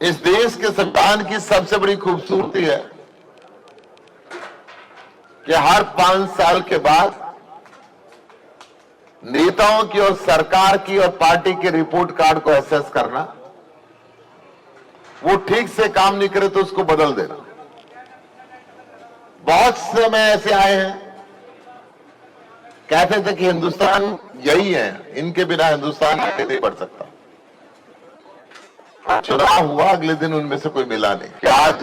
इस देश के संविधान की सबसे बड़ी खूबसूरती है कि हर 5 साल के बाद नेताओं की और सरकार की और पार्टी के रिपोर्ट कार्ड को एसेस करना, वो ठीक से काम नहीं करे तो उसको बदल देना। बहुत समय ऐसे आए हैं, कहते थे कि हिंदुस्तान यही है, इनके बिना हिंदुस्तान आगे नहीं बढ़ सकता। चुनाव हुआ, अगले दिन उनमें से कोई मिला नहीं। कि आज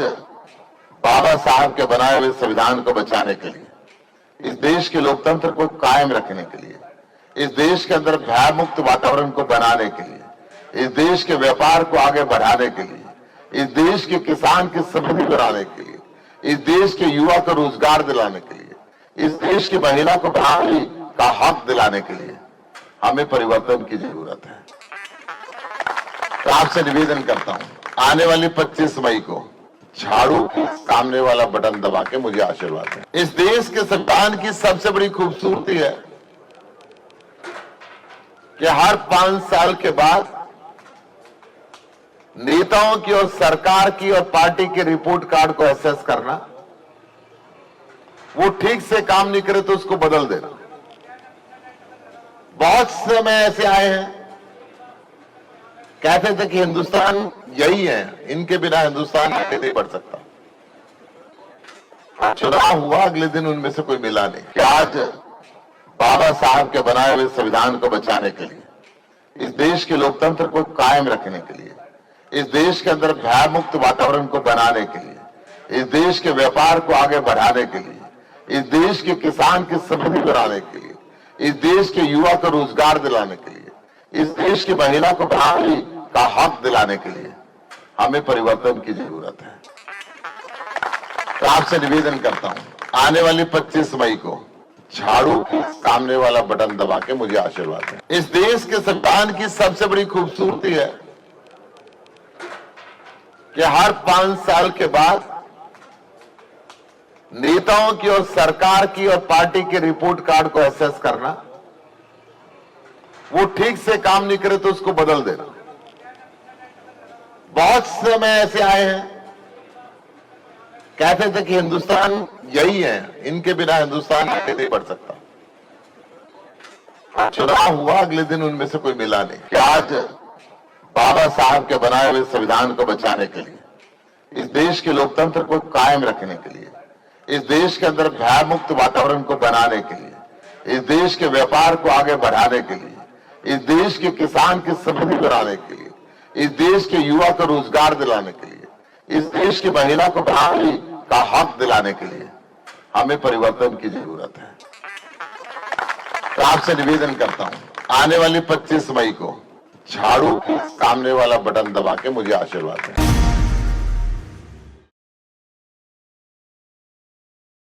बाबा साहब के बनाए हुए संविधान को बचाने के लिए, इस देश के लोकतंत्र को कायम रखने के लिए, इस देश के अंदर भयमुक्त वातावरण को बनाने के लिए, इस देश के व्यापार को आगे बढ़ाने के लिए, इस देश के किसान की समृद्धि बनाने के लिए, इस देश के युवा को रोजगार दिलाने के लिए, इस देश की महिला को बराबरी का हक दिलाने के लिए हमें परिवर्तन की जरूरत है। तो आपसे निवेदन करता हूं, आने वाली 25 मई को झाड़ू सामने वाला बटन दबा के मुझे आशीर्वाद दें। इस देश के संविधान की सबसे बड़ी खूबसूरती है कि हर 5 साल के बाद नेताओं की और सरकार की और पार्टी के रिपोर्ट कार्ड को एसेस करना, वो ठीक से काम नहीं करे तो उसको बदल देना। बहुत समय ऐसे आए हैं, कहते थे कि हिंदुस्तान यही है, इनके बिना हिंदुस्तान आगे नहीं बढ़ सकता। चुनाव हुआ, अगले दिन उनमें से कोई मिला नहीं। कि आज बाबा साहब के बनाए हुए संविधान को बचाने के लिए, इस देश के लोकतंत्र को कायम रखने के लिए, इस देश के अंदर भयमुक्त वातावरण को बनाने के लिए, इस देश के व्यापार को आगे बढ़ाने के लिए, इस देश के किसान की समृद्धि बनाने के लिए, इस देश के युवा को रोजगार दिलाने के लिए, इस देश की महिला को बराबरी का हक दिलाने के लिए हमें परिवर्तन की जरूरत है। तो आपसे निवेदन करता हूं, आने वाली 25 मई को झाड़ू सामने वाला बटन दबा के मुझे आशीर्वाद दें। इस देश के संविधान की सबसे बड़ी खूबसूरती है कि हर 5 साल के बाद नेताओं की और सरकार की और पार्टी के रिपोर्ट कार्ड को एसेस करना, वो ठीक से काम नहीं करे तो उसको बदल देना। बहुत समय ऐसे आए हैं, कहते थे कि हिंदुस्तान यही है, इनके बिना हिंदुस्तान आगे नहीं बढ़ सकता। चुनाव हुआ, अगले दिन उनमें से कोई मिला नहीं। कि आज बाबा साहब के बनाए हुए संविधान को बचाने के लिए, इस देश के लोकतंत्र को कायम रखने के लिए, इस देश के अंदर भयमुक्त वातावरण को बनाने के लिए, इस देश के व्यापार को आगे बढ़ाने के लिए, इस देश के किसान की समृद्धि बनाने के लिए, इस देश के युवा को रोजगार दिलाने के लिए, इस देश की महिला को बराबरी का हक दिलाने के लिए हमें परिवर्तन की जरूरत है। तो आपसे निवेदन करता हूं, आने वाली 25 मई को झाड़ू सामने वाला बटन दबा के मुझे आशीर्वाद दें।